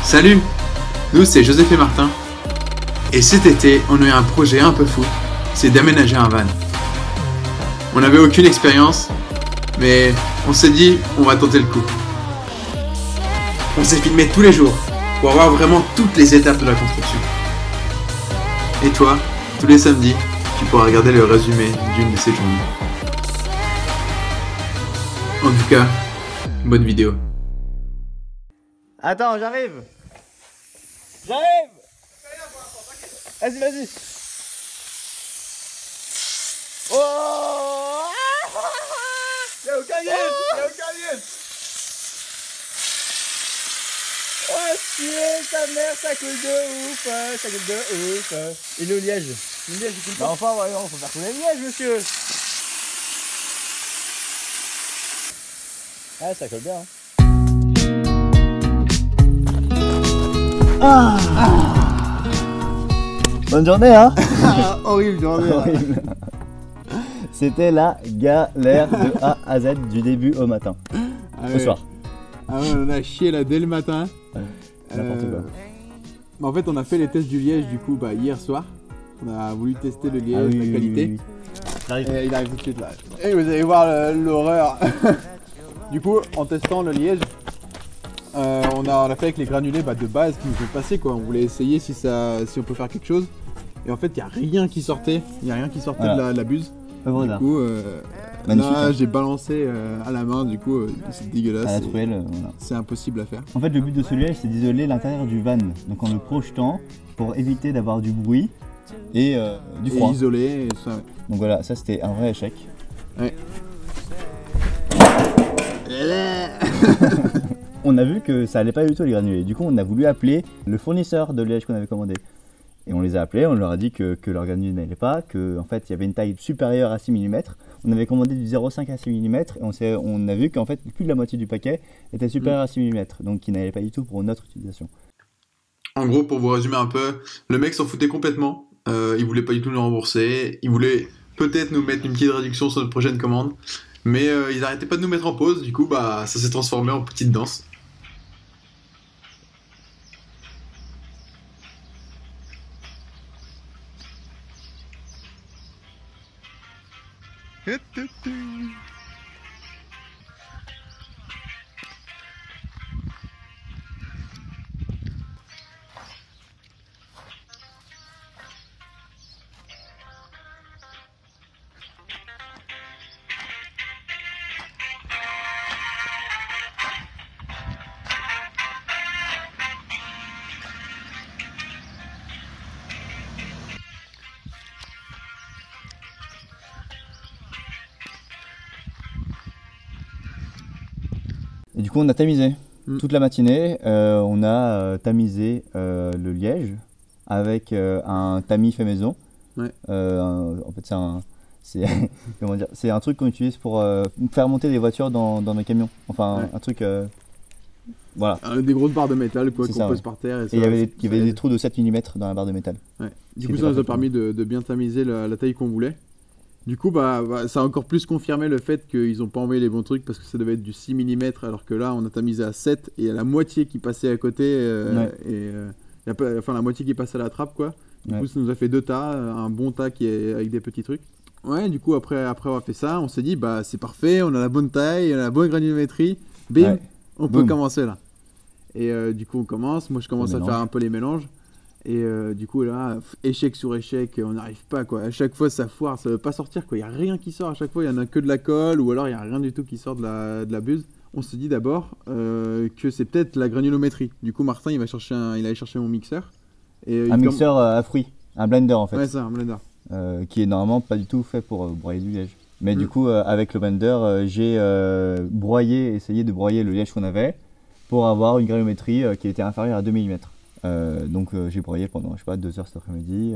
Salut, nous c'est Joseph et Martin. Et cet été, on a eu un projet un peu fou, c'est d'aménager un van. On n'avait aucune expérience, mais on s'est dit, on va tenter le coup. On s'est filmé tous les jours, pour voir vraiment toutes les étapes de la construction. Et toi, tous les samedis, tu pourras regarder le résumé d'une de ces journées. En tout cas, bonne vidéo. Attends, j'arrive. J'arrive. Vas-y, vas-y. Oh. Y'a aucun liège. Y'a aucun liège. Oh, chier, sa mère, ça coule de ouf. Ça coule de ouf. Et le liège. Le liège, il coule pas. Enfin, voyons, faut faire couler le liège, monsieur. Ah, ça colle bien. Hein. Bonne journée, hein. Horrible journée. Horrible. C'était la galère de A à Z du début au matin. Au soir. Ah ouais, on a chié là dès le matin. N'importe quoi. En fait, on a fait les tests du liège du coup hier soir. On a voulu tester le liège, la qualité. Et il arrive tout de suite là. Et vous allez voir l'horreur. Du coup, en testant le liège, on a fait avec les granulés de base qui nous ont passé quoi. On voulait essayer si on peut faire quelque chose. Et en fait, il n'y a rien qui sortait. Il n'y a rien qui sortait de la buse. Du coup, magnifique, là, hein. j'ai balancé à la main. Du coup, c'est dégueulasse. À la truelle, voilà. C'est impossible à faire. En fait, le but de ce liège, c'est d'isoler l'intérieur du van. Donc en le projetant pour éviter d'avoir du bruit et du froid. Et isolé et tout ça. Ouais. Donc voilà, ça c'était un vrai échec. Ouais. On a vu que ça allait pas du tout les granulés. Du coup, on a voulu appeler le fournisseur de liège qu'on avait commandé. Et on les a appelés, on leur a dit que leur granulé n'allait pas, qu'en fait il y avait une taille supérieure à 6 mm. On avait commandé du 0,5 à 6 mm et on a vu qu'en fait plus de la moitié du paquet était supérieur à 6 mm. Donc qui n'allait pas du tout pour notre utilisation. En gros, pour vous résumer un peu, le mec s'en foutait complètement. Il voulait pas du tout nous rembourser. Il voulait peut-être nous mettre une petite réduction sur notre prochaine commande. Mais ils arrêtaient pas de nous mettre en pause. Du coup, ça s'est transformé en petite danse. Et du coup, on a tamisé toute la matinée. On a tamisé le liège avec un tamis fait maison. Ouais. En fait, c'est un truc qu'on utilise pour faire monter des voitures dans nos camions. Enfin, ouais. Un truc. Voilà. Des grosses barres de métal qu'on pose par terre. Et il y avait des trous de 7 mm dans la barre de métal. Ouais. Du coup, ça nous a permis de bien tamiser la taille qu'on voulait. Du coup, ça a encore plus confirmé le fait qu'ils n'ont pas envoyé les bons trucs parce que ça devait être du 6 mm alors que là, on a tamisé à 7 et il y a la moitié qui passait à côté la moitié qui passait à la trappe quoi. Du coup, ça nous a fait deux tas, un bon tas qui est avec des petits trucs. Ouais, du coup, après avoir fait ça, on s'est dit, c'est parfait, on a la bonne taille, on a la bonne granulométrie, bim, on peut commencer là. Et du coup, on commence, moi je commence à faire un peu les mélanges. Et du coup là, échec sur échec, on n'arrive pas quoi. À chaque fois ça foire, ça veut pas sortir quoi. Il y a rien qui sort à chaque fois. Il y en a que de la colle ou alors il y a rien du tout qui sort de la buse. On se dit d'abord que c'est peut-être la granulométrie. Du coup Martin il allait chercher mon mixeur. Et un mixeur à fruits, un blender en fait. Ouais ça, un blender. Qui est normalement pas du tout fait pour broyer du liège. Mais du coup avec le blender j'ai essayé de broyer le liège qu'on avait pour avoir une granulométrie qui était inférieure à 2 mm. Donc j'ai broyé pendant 2 heures cet après-midi,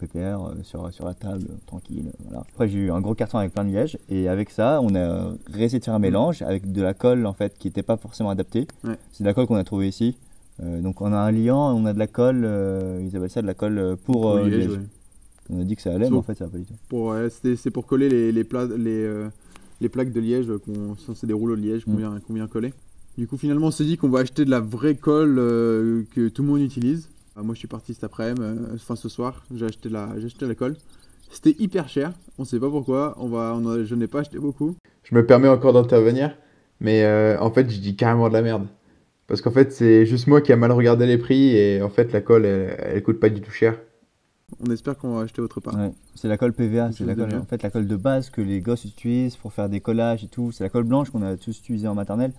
PPR sur la table, tranquille, voilà. Après j'ai eu un gros carton avec plein de liège et avec ça on a réessayé de faire un mélange avec de la colle en fait qui n'était pas forcément adaptée. Ouais. C'est de la colle qu'on a trouvée ici. Donc on a un liant, on a de la colle, ils appellent ça de la colle pour liège. Ouais. On a dit que ça allait mais en fait ça va pas du tout. C'est pour coller les plaques de liège, c'est des rouleaux de liège qu'on vient coller. Du coup, finalement, on s'est dit qu'on va acheter de la vraie colle que tout le monde utilise. Moi, je suis parti cet après-midi, enfin ce soir, j'ai acheté la colle. C'était hyper cher, on sait pas pourquoi, je n'ai pas acheté beaucoup. Je me permets encore d'intervenir, mais en fait, je dis carrément de la merde. Parce qu'en fait, c'est juste moi qui a mal regardé les prix et en fait, la colle, elle coûte pas du tout cher. On espère qu'on va acheter autre part. Ouais, c'est la colle PVA, c'est la colle de base que les gosses utilisent pour faire des collages et tout. C'est la colle blanche qu'on a tous utilisée en maternelle.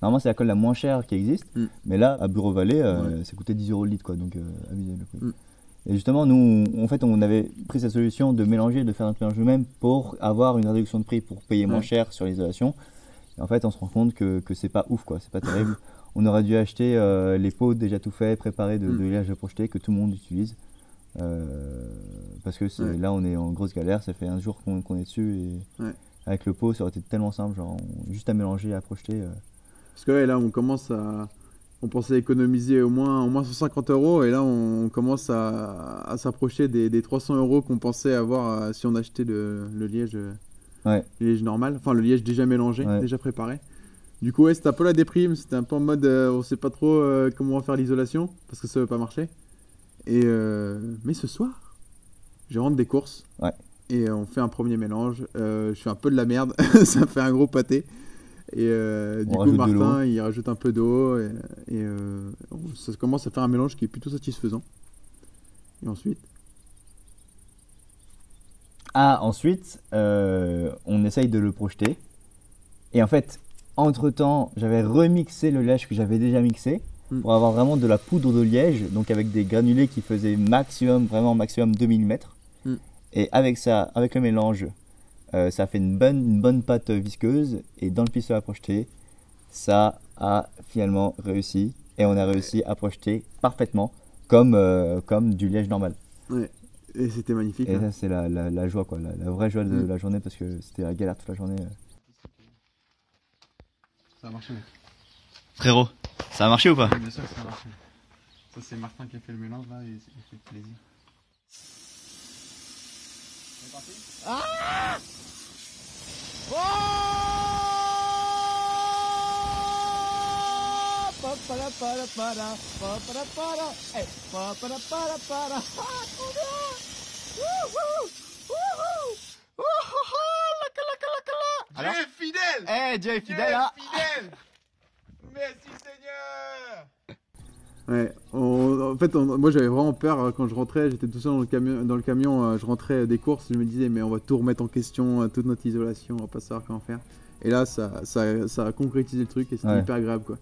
Normalement, c'est la colle la moins chère qui existe, mais là, à Bureau Vallée, ça coûtait 10 € le litre, quoi, donc abusé le prix. Et justement, nous, en fait, on avait pris cette solution de mélanger, de faire notre mélange nous-mêmes pour avoir une réduction de prix, pour payer moins cher sur l'isolation. Et en fait, on se rend compte que c'est pas ouf, quoi, c'est pas terrible. On aurait dû acheter les pots déjà tout faits, préparés de liège de projeté que tout le monde utilise. Parce que là, on est en grosse galère, ça fait un jour qu'on est dessus et avec le pot, ça aurait été tellement simple, genre juste à mélanger et à projeter. Parce que là, on pensait économiser au moins 150 € et là, on commence à s'approcher des 300 € qu'on pensait avoir si on achetait le liège, le liège normal, enfin le liège déjà mélangé, déjà préparé. Du coup, c'était un peu la déprime, c'était un peu en mode on sait pas trop comment on va faire l'isolation parce que ça veut pas marcher. Mais ce soir, je rentre des courses et on fait un premier mélange. Je fais un peu de la merde, ça fait un gros pâté. Et du coup, Martin, il rajoute un peu d'eau et ça commence à faire un mélange qui est plutôt satisfaisant. Et ensuite on essaye de le projeter. Et en fait, entre-temps, j'avais remixé le liège que j'avais déjà mixé pour avoir vraiment de la poudre de liège, donc avec des granulés qui faisaient vraiment maximum 2 mm. Et avec ça, avec le mélange, ça fait une bonne pâte visqueuse et dans le pistolet à projeter, ça a finalement réussi et on a réussi à projeter parfaitement comme du liège normal. Ouais, et c'était magnifique. Et ça, c'est la joie, quoi, la vraie joie de la journée parce que c'était la galère toute la journée. Ça a marché. Frérot, ça a marché ou pas? Bien sûr que ça a marché. Ça, c'est Martin qui a fait le mélange là et il fait plaisir. C'est parti. Ah! Alors, Dieu est fidèle! Dieu est fidèle, hein! Merci Seigneur! Ouais, en fait, moi j'avais vraiment peur quand je rentrais, j'étais tout seul dans le camion, je rentrais des courses, je me disais mais on va tout remettre en question, toute notre isolation, on va pas savoir comment faire. Et là ça a concrétisé le truc et c'était hyper agréable quoi.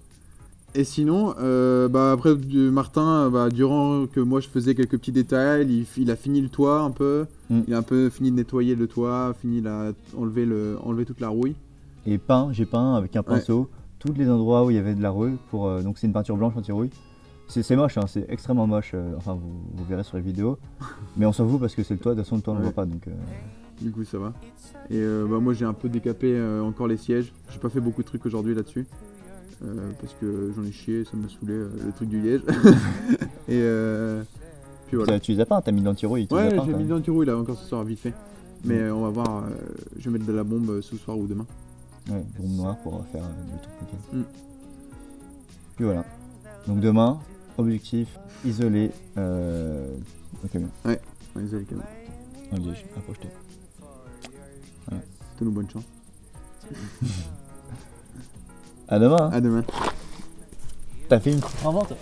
Et sinon, après Martin, durant que moi je faisais quelques petits détails, il a fini le toit un peu, il a un peu fini de nettoyer le toit, fini enlever toute la rouille. Et j'ai peint avec un pinceau tous les endroits où il y avait de la rouille, donc c'est une peinture blanche anti-rouille. C'est moche, hein, c'est extrêmement moche, enfin vous verrez sur les vidéos, mais on s'en fout parce que c'est le toit, de toute façon le toit on ne voit pas donc... Du coup ça va. Et moi j'ai un peu décapé encore les sièges, j'ai pas fait beaucoup de trucs aujourd'hui là-dessus. Parce que j'en ai chié, ça m'a saoulé le truc du liège. Et puis voilà. Tu les as pas, t'as mis de l'anti-rouille? Ouais, j'ai mis de l'anti-rouille là encore ce soir vite fait. Mais on va voir, je vais mettre de la bombe ce soir ou demain. Ouais, bombe noire pour faire le truc nickel. Puis voilà. Donc demain, objectif, isoler le camion. Ouais, on isoler le camion. En liège, à projeter. Voilà. Donne-nous bonne chance. À demain. À demain. T'as fait une en vente?